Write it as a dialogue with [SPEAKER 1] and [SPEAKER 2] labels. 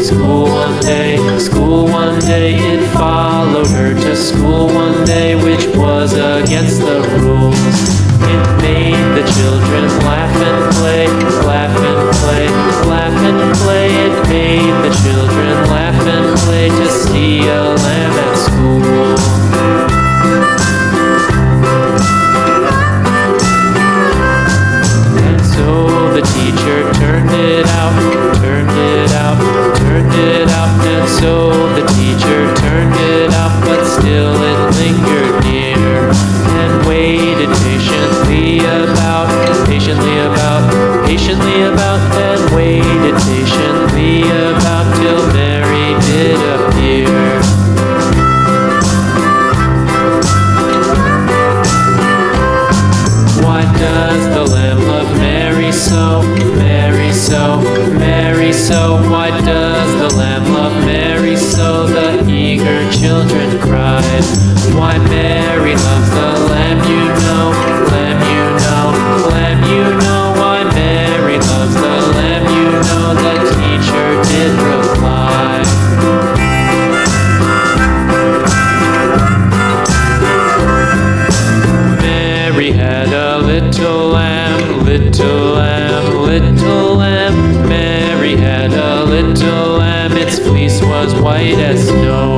[SPEAKER 1] School one day, it followed her to school one day, which was against the rules. It made the children laugh and play, laugh and play, laugh and play. It made the children laugh and play to see a lamb at school. And so the teacher turned it out, turned it out, turned it out. And so the teacher turned it out, but still it lingered near and waited patiently about, and waited patiently about till Mary did appear. Why does the lamb love Mary so, Mary so, Mary so? Why does the lamb love Mary so? The eager children cried. Why Mary loves the lamb, you know, lamb, you know, lamb, you know. Why Mary loves the lamb, you know, the teacher did reply. Mary had a little lamb, little lamb, little lamb. Mary had a little lamb, its fleece was white as snow.